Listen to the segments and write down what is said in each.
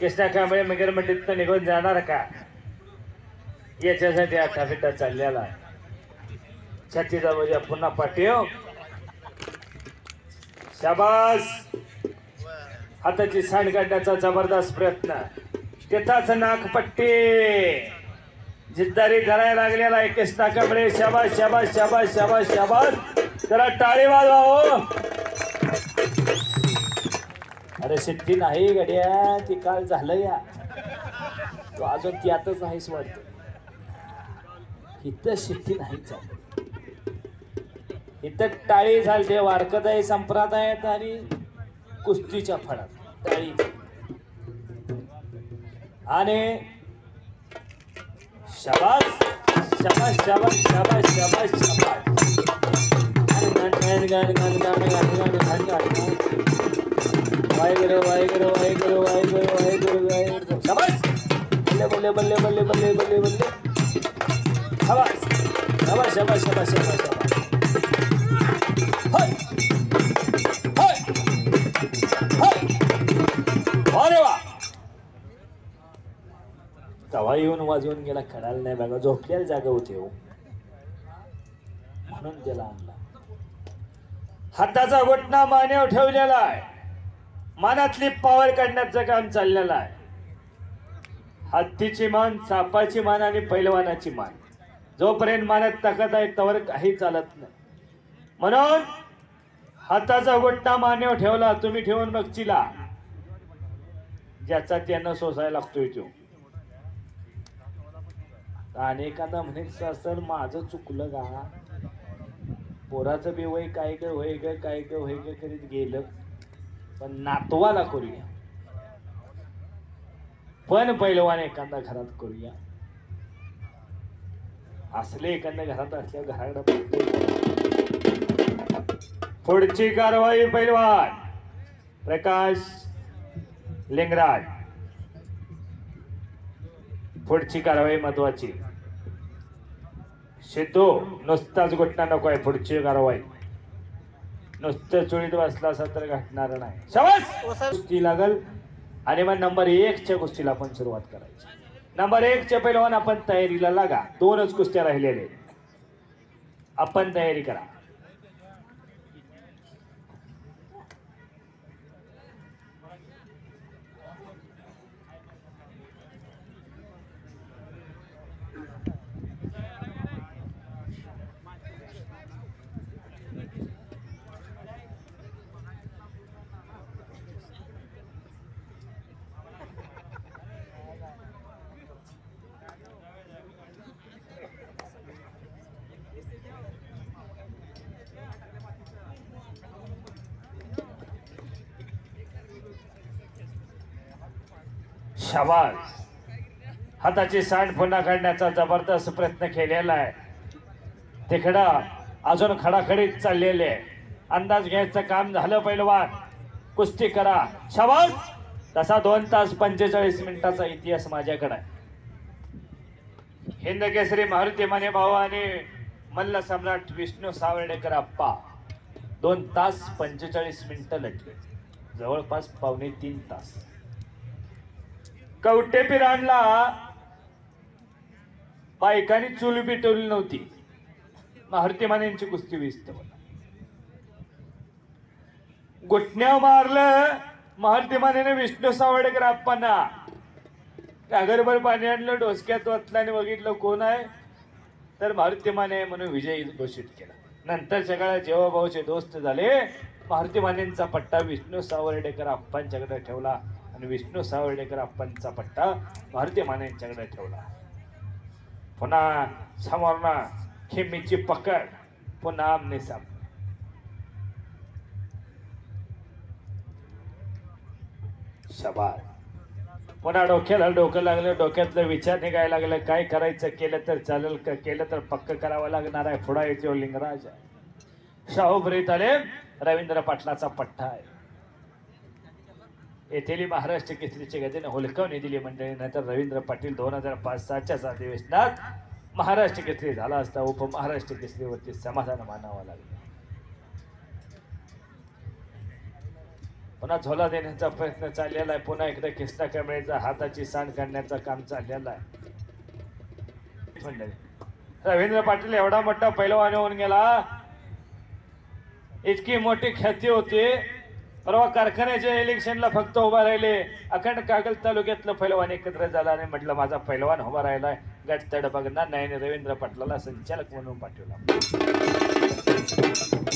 कृष्णा कांबळे मगरमंडीतनं निघून जाणार का याच्यासाठी हा थापिटा चाललेला आहे. छातीचा बोजा पुन्हा पाठीव. शाबास. हाताची सांड काढण्याचा जबरदस्त प्रयत्न. तिथाच नाकपट्टी जिद्दारी करायला लागलेला आहे कृष्णा कांबळे. शाबास शाबास शाबास शाबास शाबास. जरा टाळी वाजवा हो. अरे शिट्टी नाही गड्या, ती काल झालं या. तो अजून ती आताच नाहीच वाटत. इथं शिट्टी नाही चालत. इथं टाळी झालते. वारकदाई संप्रदायात आणि कुस्तीच्या फळात टाळी. आणि शाबास शाबास शाबास शाबास शाबास शाबास. वाहेगुरु वाहेगुरु वाहेगुरु वाहेगुरु वाहेगुरु वाहेगुरु. शाबास. बल्ले बल्ले बल्ले बल्ले बल्ले बल्ले. शाबास शाबास शाबास शाबास शाबास शाबास. होय होय होय. अरे वा. तवा येऊन वाजवून गेला. कळालं नाही बघा. झोपल्याला जागा होते हो म्हणून त्याला आणला. हाताचा घोटणा मानेवर ठेवलेला आहे. मानातली पावर काढण्याचं काम चाललेलं आहे. हत्तीची मान, सापाची मान आणि पैलवानाची मान. जोपर्यंत मानात ताकद आहे तोवर काही चालत नाही. म्हणून हाताचा घोटणा मानेवर ठेवला. तुम्ही ठेवून मग चिला. ज्याचा त्यांना सोसायला लागतोय तो. अनेकांना म्हणेल सर माझं चुकलं का. पोराचं बी वय काय ग होय ग काय ग होय ग करीत गेलं. पण नातवाला करूया. पण पैलवान एखादा घरात करूया. असले एखाद्या घरात असल्या घराकडे पुढची कारवाई. पैलवान प्रकाश लिंगराज. पुढची कारवाई महत्वाची. सिद्धू नुसताच घटना नको आहे. पुढची कारवाई. नुसतं चोळीत बसला असं तर घटणार नाही. शाबास. कुस्ती लागल. आणि मग नंबर 1च्या कुस्तीला आपण सुरुवात करायची. नंबर 1च्या पैलवान आपण तयारीला लागा. 2च कुस्त्या राहिलेले. आपण तयारी करा. शाबास. हाताची सांड पुन्हा काढण्याचा जबरदस्त प्रयत्न केलेला आहे. तिकडं अजून खडाखडीत चाललेले. अंदाज घ्यायचं काम झालं. पैलवान कुस्ती करा. शाबास. तसा 2 तास 45 मिनिटाचा इतिहास माझ्याकडे आहे. हिंद केसरी मारुती माने भाऊ आणि मल्ल सम्राट विष्णू सावर्डेकर आप्पा 2 तास 45 मिनिटं लढले. जवळपास 2.25 तास. कवटेपिरांना बायकांनी चूल पेटवली नव्हती. मारुती मानेंची कुस्ती विस्त. घुटण्या मारलं मारुती मानेने विष्णू सावर्डेकर आप्पांना. घागरभर पाणी आणलं. डोसक्यात वाचलं आणि बघितलं कोण आहे तर मारुती माने म्हणून विजयी घोषित केला. नंतरच्या काळात जेव्हा भाऊचे दोस्त झाले मारुती मानेंचा पट्टा विष्णू सावर्डेकर आप्पांच्याकडे ठेवला आणि विष्णू सावर्डेकर आप्पांचा पट्टा मारुती मानेंच्याकडे ठेवला. पुन्हा समोरना खेमीची पकड. पुन्हा आमने सामने. शाबास. पुन्हा डोक्याला डोकं लागलं. डोक्यातलं विचार निघायला लागलं. काय करायचं. केलं तर चालेल का केलं तर पक्क करावं लागणार आहे. पुढा येतो लिंगराज. शाहूपुरीत आले. रवींद्र पाटलाचा पट्टा आहे. येथील महाराष्ट्र केसरीच्या गतीने हुलकावणी दिली मंडळी. नंतर रवींद्र पाटील 2005-06च्या अधिवेशनात महाराष्ट्र केसरी झाला असता उपमहाराष्ट्र केसरीवरती समाधान मानावं लागलं. पुन्हा झोला देण्याचा प्रयत्न चाललेला आहे. पुन्हा इकडे कृष्णा कांबळेचा हाताची सांड काढण्याचं काम चाललेलं आहे. रवींद्र पाटील एवढा मोठा पैलवान होऊन गेला, इतकी मोठी ख्याती होती. परवा कारखान्याच्या इलेक्शनला फक्त उभा राहिले. अखंड कागल तालुक्यातलं पैलवान एकत्र झाला आणि म्हटलं माझा पैलवान उभा राहिलाय, गट तड बघणार नाही. रवींद्र पाटलाला संचालक म्हणून पाठवला.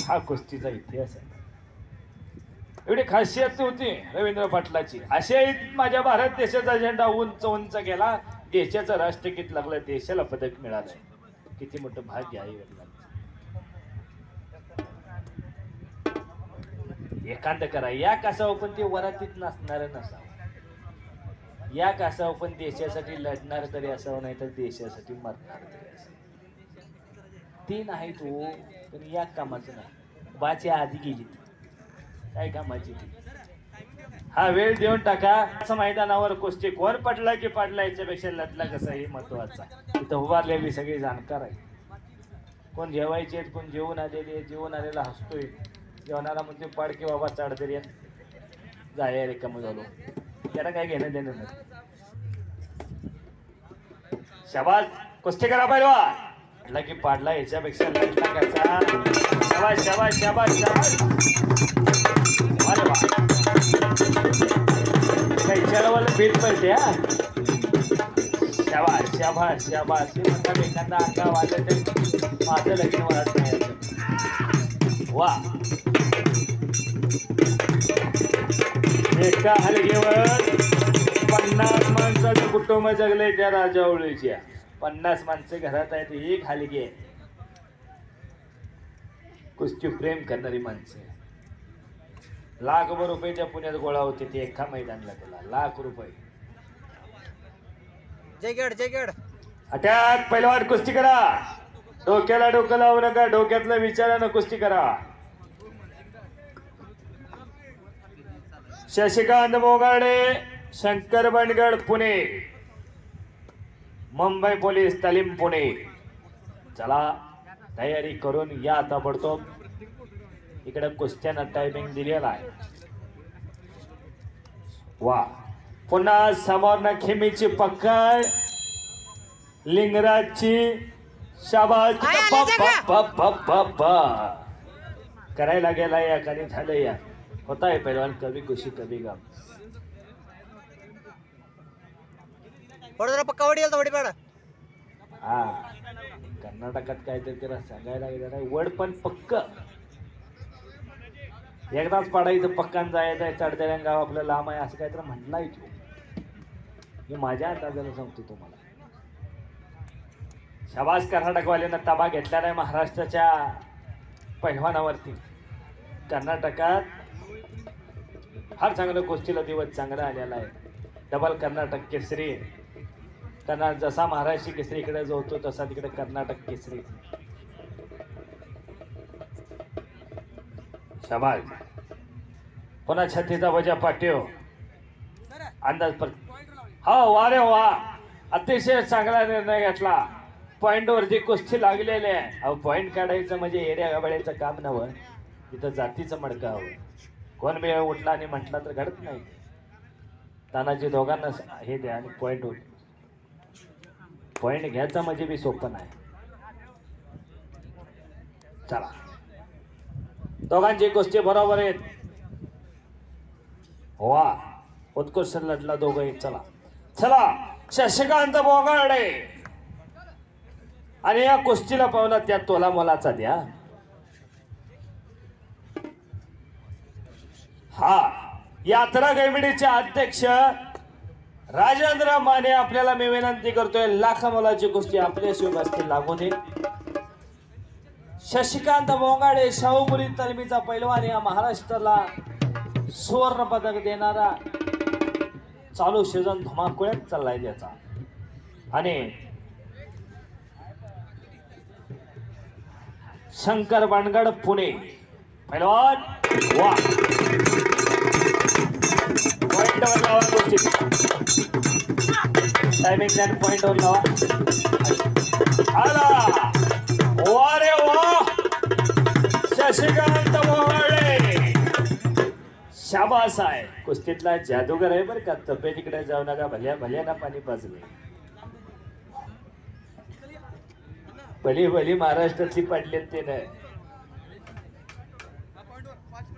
हा कुस्तीचा इतिहास आहे. एवढी खासियत होती रवींद्र पाटलाची. आशियाईत माझ्या भारत देशाचा झेंडा उंच उंच गेला, देशाचं राष्ट्रगीत लागलं, देशाला पदक मिळालं. किती मोठं भाग्य आहे वडिलांचं. एकांत करा या कासावं पण ते वरातीत नसणार नसावं. या कासावं पण देशासाठी लढणार तरी असावं, नाही तर देशासाठी मरणार तरी असावं. ती नाही तू पण या कामाचं नाही. बाच्या आधी गेली काय कामाची ती. हा वेळ देऊन टाका. असं मैदानावर कुस्ती कोण पडला की पडला याच्यापेक्षा लढला कसा हे महत्वाचा. तिथं उभारलेली सगळी जाणकार आहे. कोण जेवायचे आहेत, कोण जेवून आलेले, जेवून आलेला हसतोय, जेवणाला म्हणते पाड की बाबा चाड तरी जाय रिकाम झालो. त्याला काय घेणं देणं नाही. शाबास कुस्ती करा पाहिजे म्हटला की पाडला याच्यापेक्षा लढला कसा. शाबास शाबास शाबास शाबास. अरे वा काही चढवायला भेट पडते. हा शाबास शाबास शाबास. हे म्हणतात एखादा अंगा वाजलं तरी माझं लगीन वाढत नाही. वा एका हलगेवर 50 माणसाचं कुटुंब जगलंय त्या राजावळीच्या. 50 माणसं घरात आहेत, एक हलगी आहे. कुस्ती प्रेम करणारी माणसं. लाखभर रुपये त्या पुण्यात गोळा होते ते एका मैदानला. त्याला लाख रुपये. जयगड अटॅक पहिलवान कुस्ती करा. डोक्याला डोकं लावू नका, डोक्यातल्या विचारानं कुस्ती करा. शशिकांत मोगाडे, शंकर बनगड पुणे, मुंबई पोलीस तालीम पुणे. चला तयारी करून या ताबडतोब. इकडे कुस्त्यानं टायमिंग दिलेला आहे. वा पुन्हा समोरनं खिमीची पकड, लिंगराजची. शाबास करायला गेला या कधी झालं या. होता है पहलवान कभी खुशी कभी गम. पक्का वडी वडी पाडा. हा कर्नाटकात काहीतरी त्याला सांगायला गेलं नाही. वड पण पक्क एकदाच पाडायचं, पक्कान जायचं. चढत्या गाव आपलं लांब आहे असं काहीतरी म्हटलंय तू. हे माझ्या अंदाजाने सांगतो तुम्हाला. शाबास कर्नाटकवाल्यानं ताबा घेतला नाही महाराष्ट्राच्या पैलवानावरती. कर्नाटकात फार चांगलं कुस्तीला दिवस चांगला आलेला आहे. डबल कर्नाटक केसरी. जसा महाराष्ट्र केसरी इकडे जो होतो तसा तिकडे कर्नाटक केसरी. शाबास. पुन्हा छत्तीचा बजा पाठव. अंदाज पर हो वारे वा. अतिशय चांगला निर्णय घेतला. पॉइंट वरती कुस्ती लागलेली आहे. अहो पॉइंट काढायचं म्हणजे एड्या गबाळ्याचं काम नव्हतं. तिथं जातीचं मडकं हवं. कोण वेळ उठला आणि म्हटला तर घडत नाही. तानाजी दोघांना हे द्या आणि पॉइंट उठ. पॉइंट घ्यायचा म्हणजे बी सोपं नाही. चला दोघांची कुस्ती बरोबर आहेत. वा उत्कृष्ट लढला दोघंही. चला चला शशिकांत बोगाडे आणि या कुस्तीला पावला त्या तोला मोलाचा द्या. हा यात्रा गैमिडीचे अध्यक्ष राजेंद्र माने आपल्याला मी विनंती करतोय, लाखा मोलाची कुस्ती आपल्या शिवबस्ती लागू दे. शशिकांत बोंगाडे शाहूपुरी तालमीचा पैलवान, या महाराष्ट्राला सुवर्ण पदक देणारा. चालू सीझन धुमाकूळात चाललाय त्याचा. आणि शंकर बनगड पुणे पैलवान. वा पॉइंट वर लावा गोष्टी. टायमिंग द्या पॉइंट वर लावा. आला वा रे वा. शशिकांत मोहळे शाबास आहे कुस्तीतला जादूगर आहे बरं का. तब्येतीकडे जाऊ नका. भल्या भल्याना पाणी पाजले. भली भली महाराष्ट्रातली पडलेत ते नाही.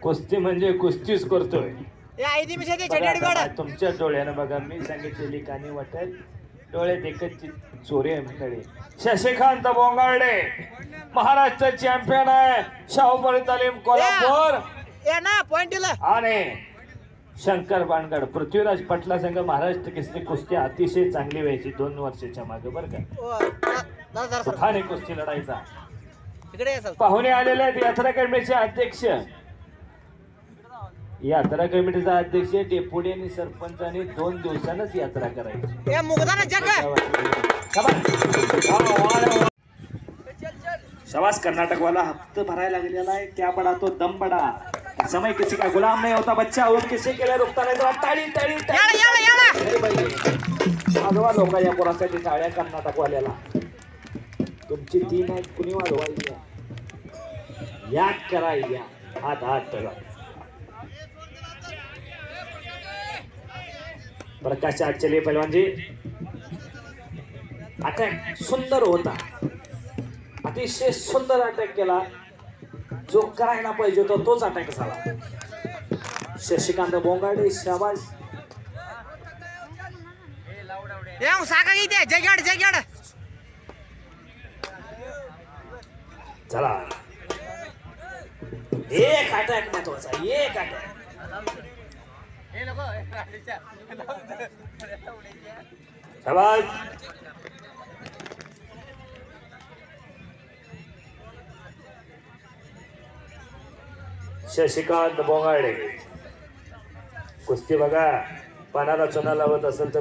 कुस्ती म्हणजे कुस्तीच करतोय. बघा, तुमच्या डोळ्यानं बघा. मी सांगितलेली कानी वाटेल डोळे देखत चोरी आहे मंडळी. शशिकांत बोंगार्डे महाराष्ट्र चॅम्पियन आहे. शाहूपुरी तालीम कोल्हापूर आणि शंकर बाणगड पृथ्वीराज पटला संघ महाराष्ट्र केसरी कुस्ती अतिशय चांगली व्हायची 2 वर्षाच्या मागे बरं का. सुखाने कुस्ती लढायचा. पाहुणे आलेले आहेत यात्रा कमिटीचे अध्यक्ष. यात्रा कमिटीचा अध्यक्ष डेपुटी आणि सरपंचांनी 2 दिवसांनाच यात्रा करायची. शबास कर्नाटकवाला हप्ता भरायला लागलेला आहे. क्या बडा तो दम बडा. समय किसी का गुलाम नहीं होता. बच्चा और किसी के लिए रुकता नहीं. तो टाळी टाळी वाजवा लोक या पोरासाठी टाळ्या कर्नाटकवाल्याला. तुमची 3 आहेत कुणी वाजवायची. या करा या हात हात ठेवा. प्रकाश चले पहलवान जी. अटॅक सुंदर होता. अतिशय सुंदर अटॅक केला. जो करायला पाहिजे होता तोच अटॅक झाला. शशिकांत बोंगाडे शाबास. चला एक अटॅक महत्वाचा. एक अटॅक. शाबास. शशिकांत बोंगाडे कुस्ती बघा. पानाला चुना लावत असेल तर